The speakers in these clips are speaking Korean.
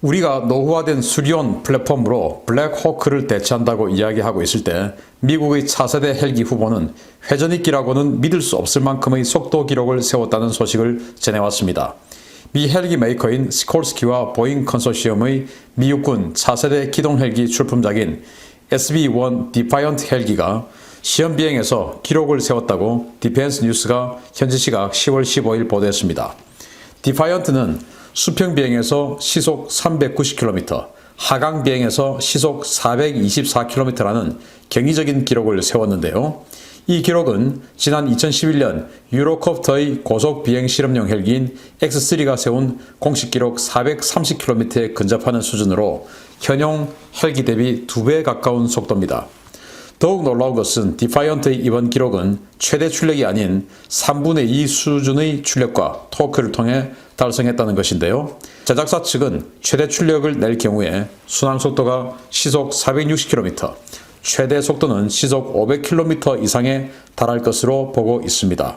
우리가 노후화된 수리온 플랫폼으로 블랙호크를 대체한다고 이야기하고 있을 때 미국의 차세대 헬기 후보는 회전익기라고는 믿을 수 없을 만큼의 속도 기록을 세웠다는 소식을 전해왔습니다. 미 헬기 메이커인 시콜스키와 보잉 컨소시엄의 미 육군 차세대 기동 헬기 출품작인 SB-1 디파이언트 헬기가 시험 비행에서 기록을 세웠다고 디펜스 뉴스가 현지 시각 10월 15일 보도했습니다. 디파이언트는 수평 비행에서 시속 390km, 하강 비행에서 시속 424km라는 경이적인 기록을 세웠는데요. 이 기록은 지난 2011년 유로콥터의 고속 비행 실험용 헬기인 X3가 세운 공식 기록 430km에 근접하는 수준으로 현용 헬기 대비 2배 가까운 속도입니다. 더욱 놀라운 것은 디파이언트의 이번 기록은 최대 출력이 아닌 3분의 2 수준의 출력과 토크를 통해 달성했다는 것인데요. 제작사 측은 최대 출력을 낼 경우에 순항 속도가 시속 460km, 최대 속도는 시속 500km 이상에 달할 것으로 보고 있습니다.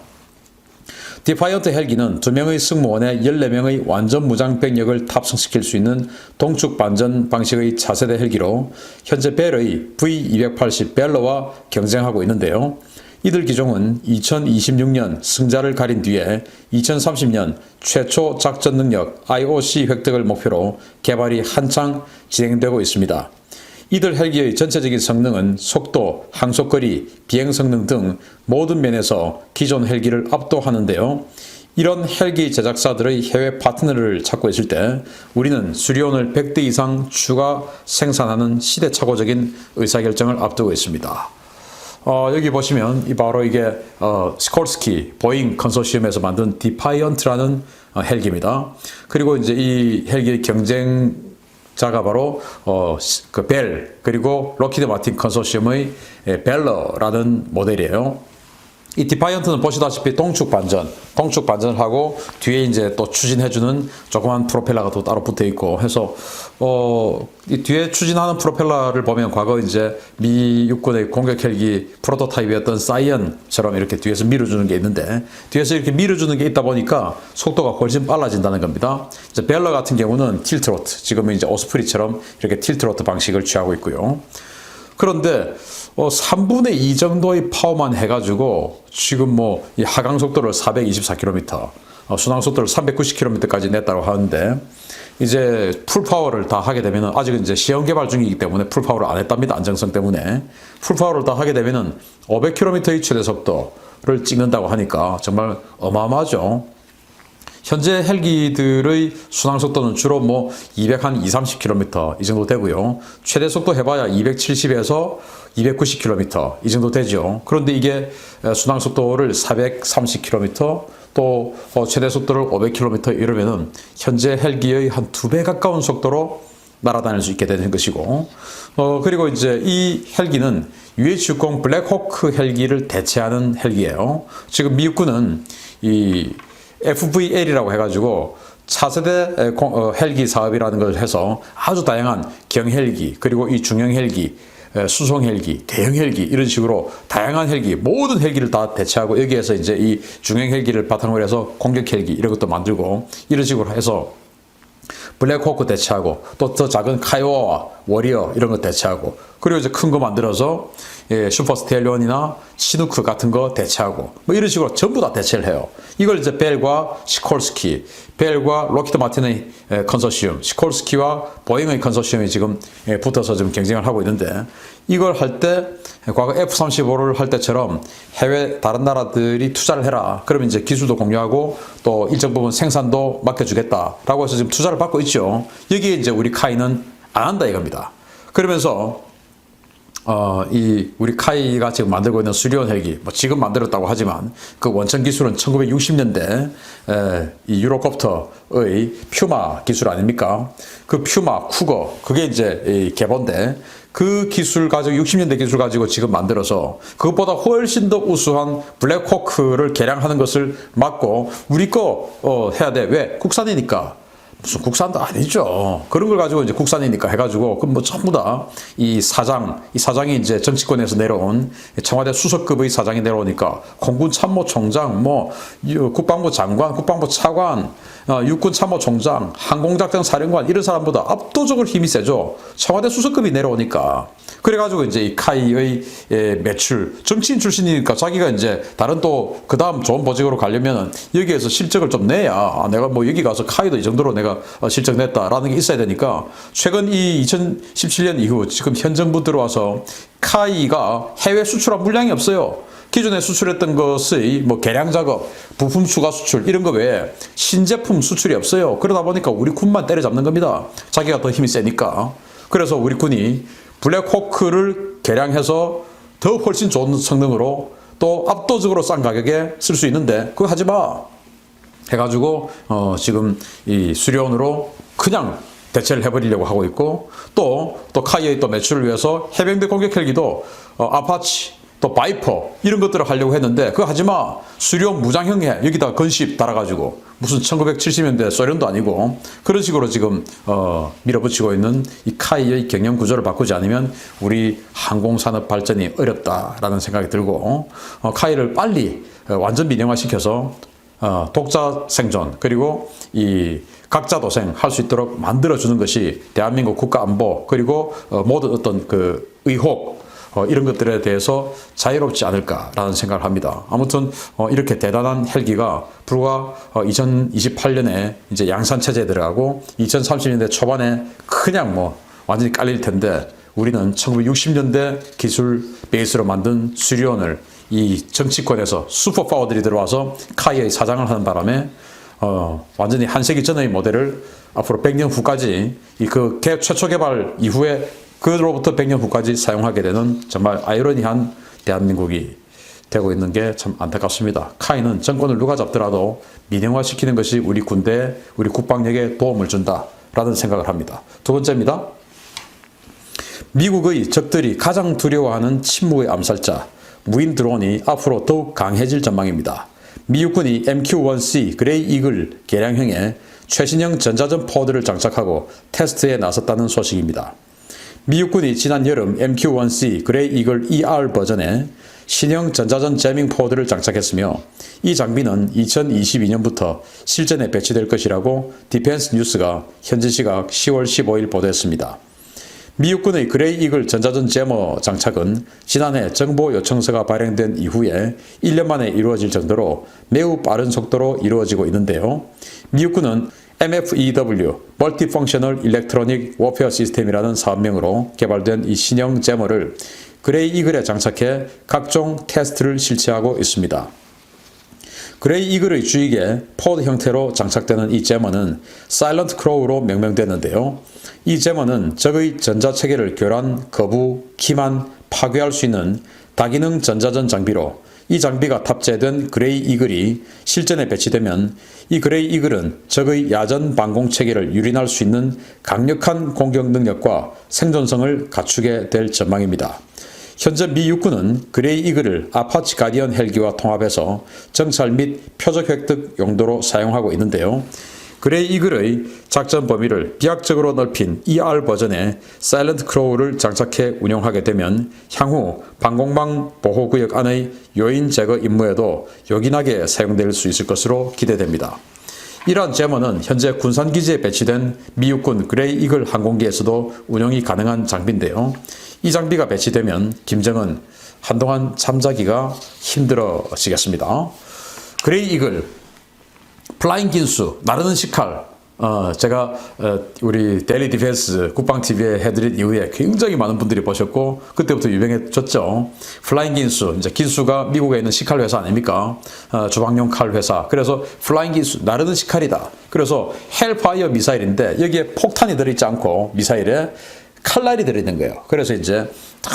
디파이언트 헬기는 2명의 승무원에 14명의 완전 무장 병력을 탑승시킬 수 있는 동축 반전 방식의 차세대 헬기로 현재 벨의 V280 벨러와 경쟁하고 있는데요. 이들 기종은 2026년 승자를 가린 뒤에 2030년 최초 작전 능력 IOC 획득을 목표로 개발이 한창 진행되고 있습니다. 이들 헬기의 전체적인 성능은 속도, 항속거리, 비행 성능 등 모든 면에서 기존 헬기를 압도하는데요. 이런 헬기 제작사들의 해외 파트너를 찾고 있을 때 우리는 수리온을 100대 이상 추가 생산하는 시대착오적인 의사결정을 앞두고 있습니다. 여기 보시면 바로 이게 시콜스키 보잉 컨소시엄에서 만든 디파이언트라는 헬기입니다. 그리고 이제 이 헬기의 경쟁자가 바로 그 벨 그리고 록히드 마틴 컨소시엄의 벨러라는 모델이에요. 이 디파이언트는 보시다시피 동축 반전을 하고 뒤에 이제 또 추진해주는 조그만 프로펠러가 또 따로 붙어 있고 해서 이 뒤에 추진하는 프로펠러를 보면 과거 이제 미 육군의 공격 헬기 프로토타입이었던 사이언처럼 이렇게 뒤에서 밀어주는 게 있는데 뒤에서 이렇게 밀어주는 게 있다 보니까 속도가 훨씬 빨라진다는 겁니다. 이제 벨러 같은 경우는 틸트로트, 지금은 이제 오스프리처럼 이렇게 틸트로트 방식을 취하고 있고요. 그런데 3분의 2 정도의 파워만 해가지고 지금 뭐 이 하강 속도를 424km, 순항 속도를 390km까지 냈다고 하는데 이제 풀 파워를 다 하게 되면은 아직은 이제 시험 개발 중이기 때문에 풀 파워를 안 했답니다. 안정성 때문에. 풀 파워를 다 하게 되면은 500km의 최대 속도를 찍는다고 하니까 정말 어마어마하죠. 현재 헬기들의 순항 속도는 주로 뭐 230km 이 정도 되고요. 최대 속도 해봐야 270에서 290km 이 정도 되죠. 그런데 이게 순항 속도를 430km 또 최대 속도를 500km 이러면은 현재 헬기의 한 2배 가까운 속도로 날아다닐 수 있게 되는 것이고 그리고 이제 이 헬기는 UH-60 블랙호크 헬기를 대체하는 헬기예요. 지금 미 육군은 이 FVL이라고 해가지고 차세대 헬기 사업이라는 걸 해서 아주 다양한 경헬기 그리고 이 중형 헬기, 수송 헬기, 대형 헬기 이런 식으로 다양한 헬기 모든 헬기를 다 대체하고 여기에서 이제 이 중형 헬기를 바탕으로 해서 공격 헬기 이런 것도 만들고 이런 식으로 해서 블랙호크 대체하고 또 더 작은 카이오와 워리어 이런 거 대체하고 그리고 이제 큰 거 만들어서 슈퍼 스텔리온이나 시누크 같은 거 대체하고 뭐 이런 식으로 전부 다 대체를 해요. 이걸 이제 벨과 시콜스키, 벨과 록히드 마틴의 컨소시엄, 시콜스키와 보잉의 컨소시엄이 지금 붙어서 지금 경쟁을 하고 있는데 이걸 할 때 과거 F-35를 할 때처럼 해외 다른 나라들이 투자를 해라. 그러면 이제 기술도 공유하고 또 일정 부분 생산도 맡겨주겠다라고 해서 지금 투자를 받고 있죠. 여기에 이제 우리 카이는 안 한다 이겁니다. 그러면서 이 우리 카이가 지금 만들고 있는 수리온 헬기, 뭐 지금 만들었다고 하지만 그 원천 기술은 1960년대 이 유로콥터의 퓨마 기술 아닙니까? 그 퓨마, 쿠거 그게 이제 이 개본데 그 기술 가지고 60년대 기술 가지고 지금 만들어서 그것보다 훨씬 더 우수한 블랙호크를 개량하는 것을 막고 우리 거 해야 돼. 왜? 국산이니까. 무슨 국산도 아니죠. 그런 걸 가지고 이제 국산이니까 해가지고, 그럼 뭐 전부 다 이 사장이 이제 정치권에서 내려온 청와대 수석급의 사장이 내려오니까 공군 참모총장, 뭐, 국방부 장관, 국방부 차관, 육군 참모총장, 항공작전 사령관, 이런 사람보다 압도적으로 힘이 세죠. 청와대 수석급이 내려오니까. 그래가지고 이제 이 카이의 매출, 정치인 출신이니까 자기가 이제 다른 또 그 다음 좋은 보직으로 가려면은 여기에서 실적을 좀 내야 내가 뭐 여기 가서 카이도 이 정도로 내가 실적 냈다라는 게 있어야 되니까 최근 이 2017년 이후 지금 현 정부 들어와서 카이가 해외 수출한 물량이 없어요. 기존에 수출했던 것의 뭐 개량 작업, 부품 추가 수출 이런 거 외에 신제품 수출이 없어요. 그러다 보니까 우리 군만 때려잡는 겁니다. 자기가 더 힘이 세니까. 그래서 우리 군이 블랙호크를 개량해서 더 훨씬 좋은 성능으로 또 압도적으로 싼 가격에 쓸 수 있는데 그거 하지 마 해가지고 지금 이 수리온으로 그냥 대체를 해버리려고 하고 있고 또 카이의 또 매출을 위해서 해병대 공격 헬기도 아파치 또 바이퍼 이런 것들을 하려고 했는데 그거 하지 마. 수리온 무장형해. 여기다 건십 달아가지고 무슨 1970년대 소련도 아니고 그런 식으로 지금 밀어붙이고 있는 이 카이의 경영 구조를 바꾸지 않으면 우리 항공산업 발전이 어렵다라는 생각이 들고 카이를 빨리 완전 민영화시켜서 독자 생존 그리고 이 각자 도생 할 수 있도록 만들어주는 것이 대한민국 국가 안보 그리고 모든 어떤 그 의혹 이런 것들에 대해서 자유롭지 않을까라는 생각을 합니다. 아무튼 이렇게 대단한 헬기가 불과 2028년에 이제 양산 체제에 들어가고 2030년대 초반에 그냥 뭐 완전히 깔릴 텐데 우리는 1960년대 기술 베이스로 만든 수리온을 이 정치권에서 슈퍼파워들이 들어와서 카이의 사장을 하는 바람에 완전히 한 세기 전의 모델을 앞으로 100년 후까지 그 최초 개발 이후에 그로부터 100년 후까지 사용하게 되는 정말 아이러니한 대한민국이 되고 있는 게 참 안타깝습니다. 카이는 정권을 누가 잡더라도 민영화시키는 것이 우리 군대, 우리 국방력에 도움을 준다라는 생각을 합니다. 두 번째입니다. 미국의 적들이 가장 두려워하는 침묵의 암살자, 무인 드론이 앞으로 더욱 강해질 전망입니다. 미 육군이 MQ-1C 그레이 이글 개량형의 최신형 전자전 포드를 장착하고 테스트에 나섰다는 소식입니다. 미 육군이 지난 여름 MQ-1C 그레이 이글 ER 버전의 신형 전자전 제밍 포드를 장착했으며 이 장비는 2022년부터 실전에 배치될 것이라고 디펜스 뉴스가 현지 시각 10월 15일 보도했습니다. 미 육군의 그레이 이글 전자전 제머 장착은 지난해 정보 요청서가 발행된 이후에 1년 만에 이루어질 정도로 매우 빠른 속도로 이루어지고 있는데요. 미 육군은 MFEW, 멀티펑셔널 일렉트로닉 워페어 시스템이라는 사업명으로 개발된 이 신형 제머를 그레이 이글에 장착해 각종 테스트를 실시하고 있습니다. 그레이 이글의 주익에 포드 형태로 장착되는 이 제머는 사일런트 크로우로 명명되는데요. 이 제머는 적의 전자체계를 교란, 거부, 기만, 파괴할 수 있는 다기능 전자전 장비로 이 장비가 탑재된 그레이 이글이 실전에 배치되면 이 그레이 이글은 적의 야전 방공 체계를 유린할 수 있는 강력한 공격 능력과 생존성을 갖추게 될 전망입니다. 현재 미 육군은 그레이 이글을 아파치 가디언 헬기와 통합해서 정찰 및 표적 획득 용도로 사용하고 있는데요. 그레이 이글의 작전 범위를 비약적으로 넓힌 ER 버전의 사일런트 크로우를 장착해 운용하게 되면 향후 방공망 보호구역 안의 요인 제거 임무에도 요긴하게 사용될 수 있을 것으로 기대됩니다. 이러한 제머는 현재 군산기지에 배치된 미 육군 그레이 이글 항공기에서도 운용이 가능한 장비인데요. 이 장비가 배치되면 김정은 한동안 잠자기가 힘들어지겠습니다. 그레이 이글, 플라잉 긴수, 나르는 식칼, 제가 우리 데일리 디펜스 국방TV에 해드린 이후에 굉장히 많은 분들이 보셨고 그때부터 유명해졌죠. 플라잉 긴수, 이제 긴수가 미국에 있는 식칼 회사 아닙니까? 주방용 칼 회사. 그래서 플라잉 긴수, 나르는 식칼이다. 그래서 헬파이어 미사일인데 여기에 폭탄이 들어있지 않고 미사일에 칼날이 들어있는 거예요. 그래서 이제 탁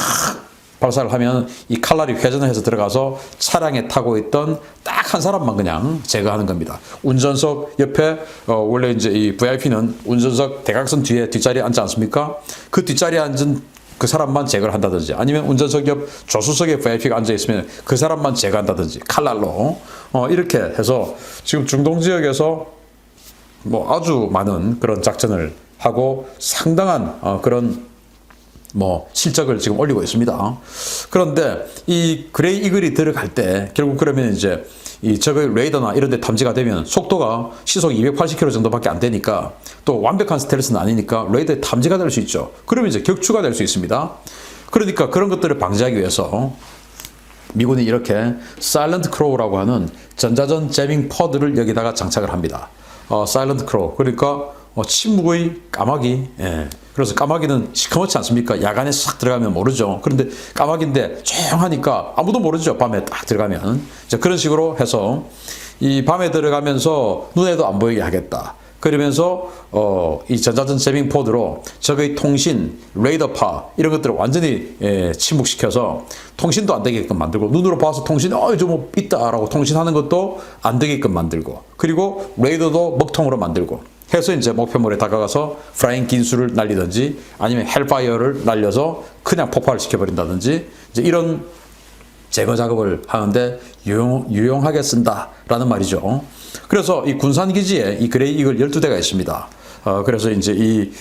발사를 하면 이 칼날이 회전을 해서 들어가서 차량에 타고 있던 딱 한 사람만 그냥 제거하는 겁니다. 운전석 옆에 원래 이제 이 VIP는 운전석 대각선 뒤에 뒷자리에 앉지 않습니까? 그 뒷자리에 앉은 그 사람만 제거를 한다든지 아니면 운전석 옆 조수석에 VIP가 앉아 있으면 그 사람만 제거한다든지 칼날로 이렇게 해서 지금 중동 지역에서 뭐 아주 많은 그런 작전을 하고 상당한 그런 뭐 실적을 지금 올리고 있습니다. 그런데 이 그레이 이글이 들어갈 때 결국 그러면 이제 이 적의 레이더나 이런 데 탐지가 되면 속도가 시속 280km 정도밖에 안 되니까 또 완벽한 스텔스는 아니니까 레이더에 탐지가 될 수 있죠. 그러면 이제 격추가 될 수 있습니다. 그러니까 그런 것들을 방지하기 위해서 미군이 이렇게 사일런트 크로우라고 하는 전자전 제밍 퍼드를 여기다가 장착을 합니다. 사일런트 크로우. 그러니까 침묵의 까마귀. 예. 그래서 까마귀는 시커멓지 않습니까? 야간에 싹 들어가면 모르죠. 그런데 까마귀인데 조용하니까 아무도 모르죠. 밤에 딱 들어가면. 이제 그런 식으로 해서 이 밤에 들어가면서 눈에도 안 보이게 하겠다. 그러면서 이 전자전 제밍 포드로 적의 통신, 레이더파 이런 것들을 완전히 침묵시켜서 통신도 안 되게끔 만들고 눈으로 봐서 통신 저 뭐 있다라고 통신하는 것도 안 되게끔 만들고 그리고 레이더도 먹통으로 만들고 해서 이제 목표물에 다가가서 프라잉 긴수를 날리든지 아니면 헬파이어를 날려서 그냥 폭발을 시켜버린다든지 이제 이런 제거 작업을 하는데 유용하게 쓴다라는 말이죠. 그래서 이 군산기지에 이 그레이 이글 12대가 있습니다. 그래서 이제 이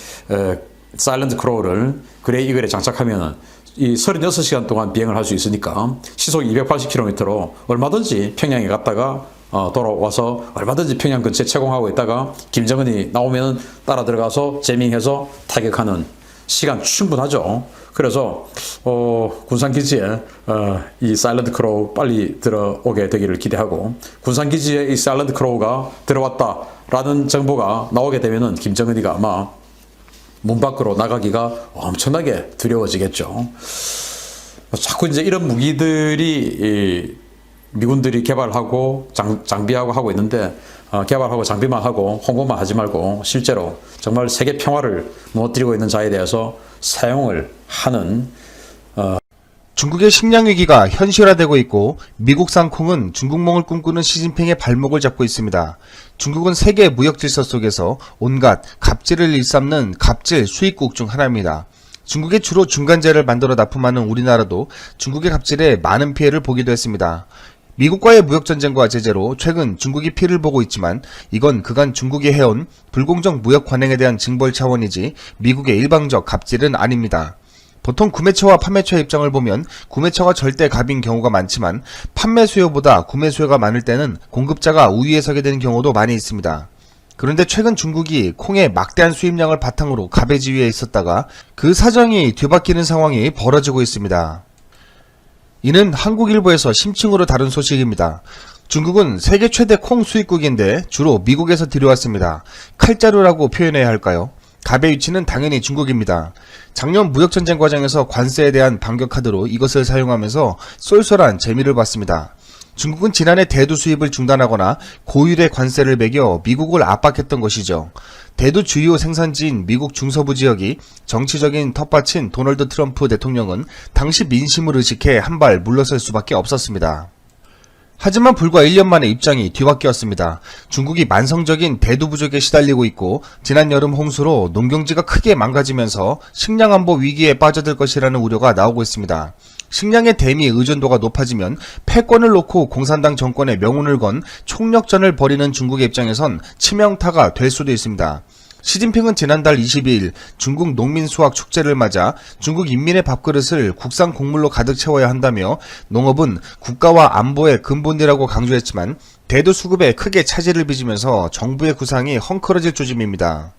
사일런트 크로우를 그레이 이글에 장착하면은 이 36시간 동안 비행을 할 수 있으니까 시속 280km로 얼마든지 평양에 갔다가 돌아와서 얼마든지 평양 근처에 채공하고 있다가 김정은이 나오면 따라 들어가서 제밍해서 타격하는 시간 충분하죠. 그래서 군산기지에 이 사일런트 크로우 빨리 들어오게 되기를 기대하고 군산기지에 이 사일런트 크로우가 들어왔다라는 정보가 나오게 되면은 김정은이가 아마 문 밖으로 나가기가 엄청나게 두려워지겠죠. 자꾸 이제 이런 무기들이 미군들이 개발하고 장비하고 하고 있는데 개발하고 장비만 하고 홍보만 하지 말고 실제로 정말 세계 평화를 무너뜨리고 있는 자에 대해서 사용을 하는 중국의 식량 위기가 현실화되고 있고 미국산 콩은 중국몽을 꿈꾸는 시진핑의 발목을 잡고 있습니다. 중국은 세계 무역 질서 속에서 온갖 갑질을 일삼는 갑질 수입국 중 하나입니다. 중국에 주로 중간재를 만들어 납품하는 우리나라도 중국의 갑질에 많은 피해를 보기도 했습니다. 미국과의 무역전쟁과 제재로 최근 중국이 피해를 보고 있지만 이건 그간 중국이 해온 불공정 무역 관행에 대한 징벌 차원이지 미국의 일방적 갑질은 아닙니다. 보통 구매처와 판매처의 입장을 보면 구매처가 절대 갑인 경우가 많지만 판매 수요보다 구매 수요가 많을 때는 공급자가 우위에 서게 되는 경우도 많이 있습니다. 그런데 최근 중국이 콩의 막대한 수입량을 바탕으로 갑의 지위에 있었다가 그 사정이 뒤바뀌는 상황이 벌어지고 있습니다. 이는 한국일보에서 심층으로 다룬 소식입니다. 중국은 세계 최대 콩 수입국인데 주로 미국에서 들여왔습니다. 칼자루라고 표현해야 할까요? 갑의 위치는 당연히 중국입니다. 작년 무역전쟁 과정에서 관세에 대한 반격 카드로 이것을 사용하면서 쏠쏠한 재미를 봤습니다. 중국은 지난해 대두 수입을 중단하거나 고율의 관세를 매겨 미국을 압박했던 것이죠. 대두 주요 생산지인 미국 중서부 지역이 정치적인 텃밭인 도널드 트럼프 대통령은 당시 민심을 의식해 한 발 물러설 수밖에 없었습니다. 하지만 불과 1년 만에 입장이 뒤바뀌었습니다. 중국이 만성적인 대두 부족에 시달리고 있고 지난 여름 홍수로 농경지가 크게 망가지면서 식량 안보 위기에 빠져들 것이라는 우려가 나오고 있습니다. 식량의 대미 의존도가 높아지면 패권을 놓고 공산당 정권의 명운을 건 총력전을 벌이는 중국의 입장에선 치명타가 될 수도 있습니다. 시진핑은 지난달 22일 중국 농민 수확 축제를 맞아 중국 인민의 밥그릇을 국산 곡물로 가득 채워야 한다며 농업은 국가와 안보의 근본이라고 강조했지만 대두 수급에 크게 차질을 빚으면서 정부의 구상이 헝클어질 조짐입니다.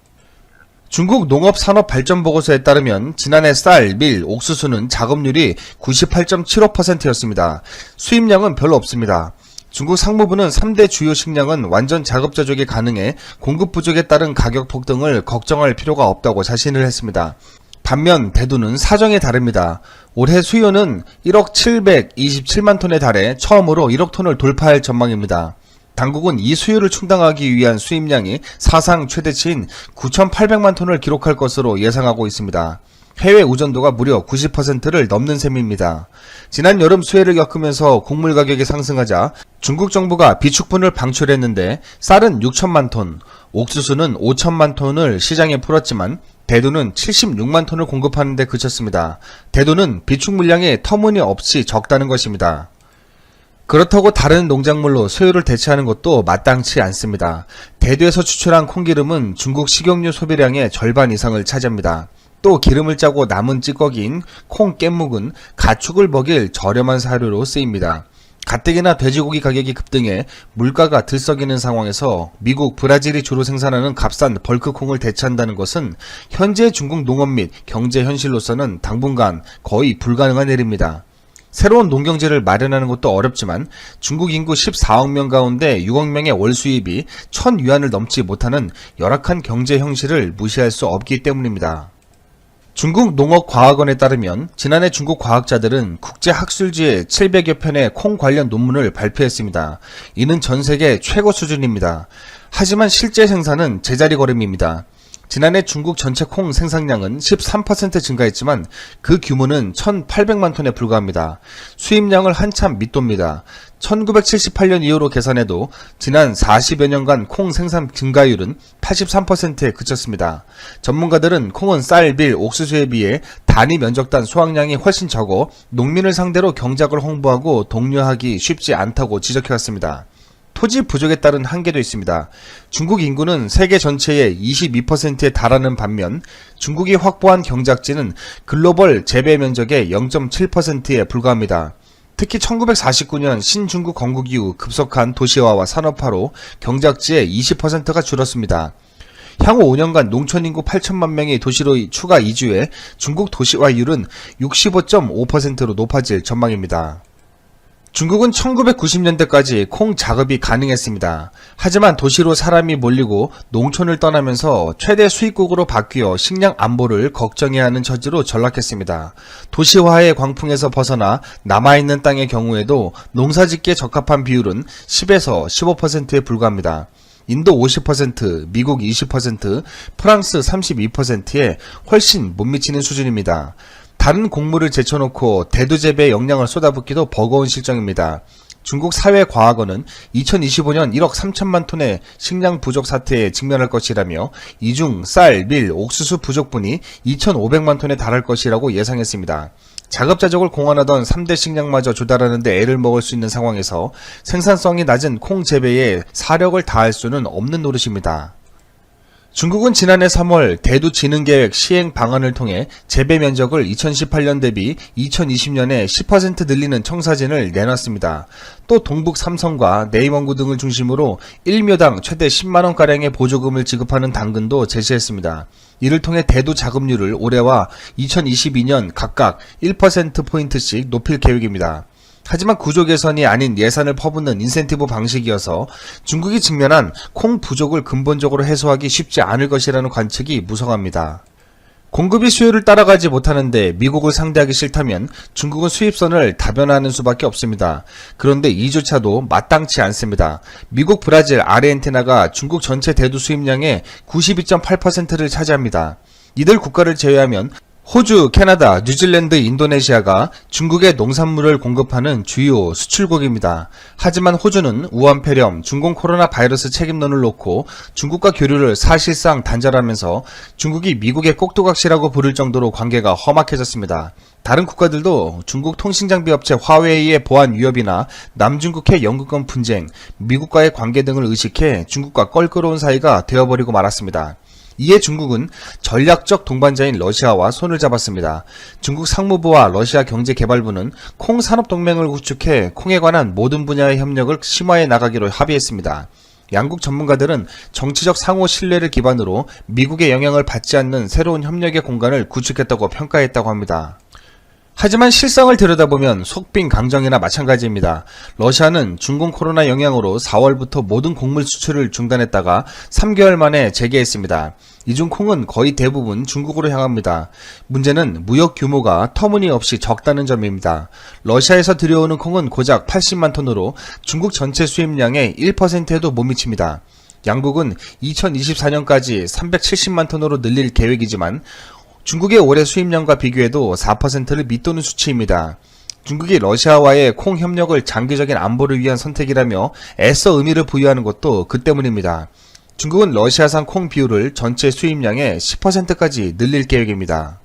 중국 농업산업발전보고서에 따르면 지난해 쌀, 밀, 옥수수는 작업률이 98.75%였습니다. 수입량은 별로 없습니다. 중국 상무부는 3대 주요 식량은 완전 작업자족이 가능해 공급 부족에 따른 가격 폭등을 걱정할 필요가 없다고 자신을 했습니다. 반면 대두는 사정이 다릅니다. 올해 수요는 1억 727만 톤에 달해 처음으로 1억 톤을 돌파할 전망입니다. 당국은 이 수요를 충당하기 위한 수입량이 사상 최대치인 9,800만 톤을 기록할 것으로 예상하고 있습니다. 해외 의존도가 무려 90%를 넘는 셈입니다. 지난 여름 수해를 겪으면서 곡물 가격이 상승하자 중국 정부가 비축분을 방출했는데 쌀은 6천만 톤, 옥수수는 5천만 톤을 시장에 풀었지만 대두는 76만 톤을 공급하는 데 그쳤습니다. 대두는 비축 물량이 터무니없이 적다는 것입니다. 그렇다고 다른 농작물로 수요를 대체하는 것도 마땅치 않습니다. 대두에서 추출한 콩기름은 중국 식용유 소비량의 절반 이상을 차지합니다. 또 기름을 짜고 남은 찌꺼기인 콩 깻묵은 가축을 먹일 저렴한 사료로 쓰입니다. 가뜩이나 돼지고기 가격이 급등해 물가가 들썩이는 상황에서 미국, 브라질이 주로 생산하는 값싼 벌크콩을 대체한다는 것은 현재 중국 농업 및 경제 현실로서는 당분간 거의 불가능한 일입니다. 새로운 농경지를 마련하는 것도 어렵지만 중국 인구 14억 명 가운데 6억 명의 월 수입이 1000위안을 넘지 못하는 열악한 경제 형실을 무시할 수 없기 때문입니다. 중국 농업과학원에 따르면 지난해 중국 과학자들은 국제학술지에 700여 편의 콩 관련 논문을 발표했습니다. 이는 전 세계 최고 수준입니다. 하지만 실제 생산은 제자리 걸음입니다. 지난해 중국 전체 콩 생산량은 13% 증가했지만 그 규모는 1,800만 톤에 불과합니다. 수입량을 한참 밑돕니다. 1978년 이후로 계산해도 지난 40여 년간 콩 생산 증가율은 83%에 그쳤습니다. 전문가들은 콩은 쌀, 밀, 옥수수에 비해 단위 면적단 수확량이 훨씬 적어 농민을 상대로 경작을 홍보하고 독려하기 쉽지 않다고 지적해왔습니다. 토지 부족에 따른 한계도 있습니다. 중국 인구는 세계 전체의 22%에 달하는 반면 중국이 확보한 경작지는 글로벌 재배 면적의 0.7%에 불과합니다. 특히 1949년 신중국 건국 이후 급속한 도시화와 산업화로 경작지의 20%가 줄었습니다. 향후 5년간 농촌 인구 8천만 명이 도시로 추가 이주해 중국 도시화율은 65.5%로 높아질 전망입니다. 중국은 1990년대까지 콩 작업이 가능했습니다. 하지만 도시로 사람이 몰리고 농촌을 떠나면서 최대 수입국으로 바뀌어 식량 안보를 걱정해야 하는 처지로 전락했습니다. 도시화의 광풍에서 벗어나 남아있는 땅의 경우에도 농사짓기에 적합한 비율은 10에서 15%에 불과합니다. 인도 50%, 미국 20%, 프랑스 32%에 훨씬 못 미치는 수준입니다. 다른 곡물을 제쳐놓고 대두 재배에 역량을 쏟아붓기도 버거운 실정입니다. 중국 사회과학원은 2025년 1억 3천만 톤의 식량 부족 사태에 직면할 것이라며 이중 쌀, 밀, 옥수수 부족분이 2,500만 톤에 달할 것이라고 예상했습니다. 자급자족을 공언하던 3대 식량마저 조달하는 데 애를 먹을 수 있는 상황에서 생산성이 낮은 콩 재배에 사력을 다할 수는 없는 노릇입니다. 중국은 지난해 3월 대두 진흥계획 시행 방안을 통해 재배 면적을 2018년 대비 2020년에 10% 늘리는 청사진을 내놨습니다. 또 동북 삼성과 네이멍구 등을 중심으로 1묘당 최대 10만원가량의 보조금을 지급하는 당근도 제시했습니다. 이를 통해 대두 자급률을 올해와 2022년 각각 1%포인트씩 높일 계획입니다. 하지만 구조 개선이 아닌 예산을 퍼붓는 인센티브 방식이어서 중국이 직면한 콩 부족을 근본적으로 해소하기 쉽지 않을 것이라는 관측이 무성합니다. 공급이 수요를 따라가지 못하는데 미국을 상대하기 싫다면 중국은 수입선을 다변화하는 수밖에 없습니다. 그런데 이조차도 마땅치 않습니다. 미국, 브라질, 아르헨티나가 중국 전체 대두 수입량의 92.8%를 차지합니다. 이들 국가를 제외하면 호주, 캐나다, 뉴질랜드, 인도네시아가 중국에 농산물을 공급하는 주요 수출국입니다. 하지만 호주는 우한 폐렴, 중공 코로나 바이러스 책임론을 놓고 중국과 교류를 사실상 단절하면서 중국이 미국의 꼭두각시라고 부를 정도로 관계가 험악해졌습니다. 다른 국가들도 중국 통신장비 업체 화웨이의 보안 위협이나 남중국해 영국권 분쟁, 미국과의 관계 등을 의식해 중국과 껄끄러운 사이가 되어버리고 말았습니다. 이에 중국은 전략적 동반자인 러시아와 손을 잡았습니다. 중국 상무부와 러시아 경제개발부는 콩 산업동맹을 구축해 콩에 관한 모든 분야의 협력을 심화해 나가기로 합의했습니다. 양국 전문가들은 정치적 상호 신뢰를 기반으로 미국의 영향을 받지 않는 새로운 협력의 공간을 구축했다고 평가했다고 합니다. 하지만 실상을 들여다보면 속빈 강정이나 마찬가지입니다. 러시아는 중공 코로나 영향으로 4월부터 모든 곡물 수출을 중단했다가 3개월 만에 재개했습니다. 이중 콩은 거의 대부분 중국으로 향합니다. 문제는 무역 규모가 터무니없이 적다는 점입니다. 러시아에서 들여오는 콩은 고작 80만 톤으로 중국 전체 수입량의 1%에도 못 미칩니다. 양국은 2024년까지 370만 톤으로 늘릴 계획이지만 중국의 올해 수입량과 비교해도 4%를 밑도는 수치입니다. 중국이 러시아와의 콩 협력을 장기적인 안보를 위한 선택이라며 애써 의미를 부여하는 것도 그 때문입니다. 중국은 러시아산 콩 비율을 전체 수입량의 10%까지 늘릴 계획입니다.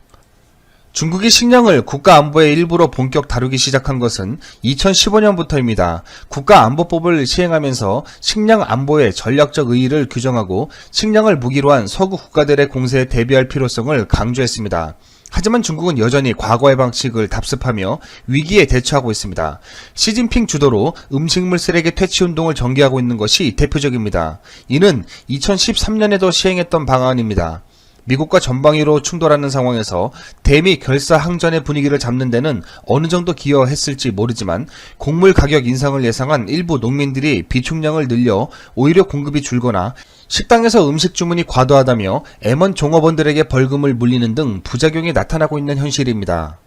중국이 식량을 국가안보의 일부로 본격 다루기 시작한 것은 2015년부터입니다. 국가안보법을 시행하면서 식량 안보의 전략적 의의를 규정하고 식량을 무기로 한 서구 국가들의 공세에 대비할 필요성을 강조했습니다. 하지만 중국은 여전히 과거의 방식을 답습하며 위기에 대처하고 있습니다. 시진핑 주도로 음식물 쓰레기 퇴치 운동을 전개하고 있는 것이 대표적입니다. 이는 2013년에도 시행했던 방안입니다. 미국과 전방위로 충돌하는 상황에서 대미 결사항전의 분위기를 잡는 데는 어느 정도 기여했을지 모르지만 곡물 가격 인상을 예상한 일부 농민들이 비축량을 늘려 오히려 공급이 줄거나 식당에서 음식 주문이 과도하다며 M1 종업원들에게 벌금을 물리는 등 부작용이 나타나고 있는 현실입니다.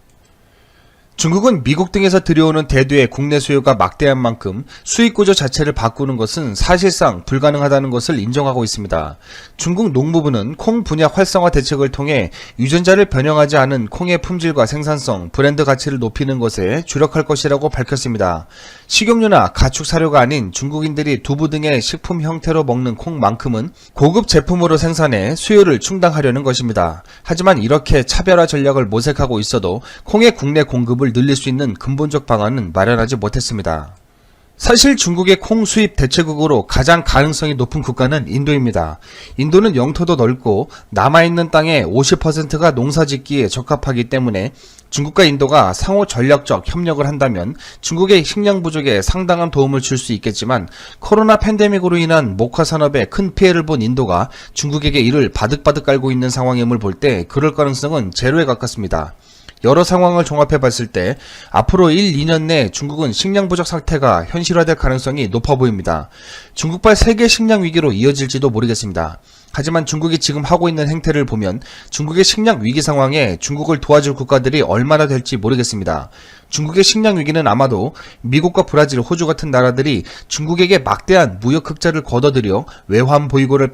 중국은 미국 등에서 들여오는 대두의 국내 수요가 막대한 만큼 수익 구조 자체를 바꾸는 것은 사실상 불가능하다는 것을 인정하고 있습니다. 중국 농무부는 콩 분야 활성화 대책을 통해 유전자를 변형하지 않은 콩의 품질과 생산성, 브랜드 가치를 높이는 것에 주력할 것이라고 밝혔습니다. 식용유나 가축 사료가 아닌 중국인들이 두부 등의 식품 형태로 먹는 콩만큼은 고급 제품으로 생산해 수요를 충당하려는 것입니다. 하지만 이렇게 차별화 전략을 모색하고 있어도 콩의 국내 공급을 늘릴 수 있는 근본적 방안은 마련하지 못했습니다. 사실 중국의 콩 수입 대체국으로 가장 가능성이 높은 국가는 인도입니다. 인도는 영토도 넓고 남아있는 땅의 50%가 농사짓기에 적합하기 때문에 중국과 인도가 상호 전략적 협력을 한다면 중국의 식량 부족에 상당한 도움을 줄 수 있겠지만 코로나 팬데믹으로 인한 목화 산업에 큰 피해를 본 인도가 중국에게 이를 바득바득 깔고 있는 상황임을 볼 때 그럴 가능성은 제로에 가깝습니다. 여러 상황을 종합해 봤을 때 앞으로 1, 2년 내 중국은 식량 부족 상태가 현실화될 가능성이 높아 보입니다. 중국발 세계 식량 위기로 이어질지도 모르겠습니다. 하지만 중국이 지금 하고 있는 행태를 보면 중국의 식량 위기 상황에 중국을 도와줄 국가들이 얼마나 될지 모르겠습니다. 중국의 식량 위기는 아마도 미국과 브라질, 호주 같은 나라들이 중국에게 막대한 무역 흑자를 걷어들여 외환 보유고를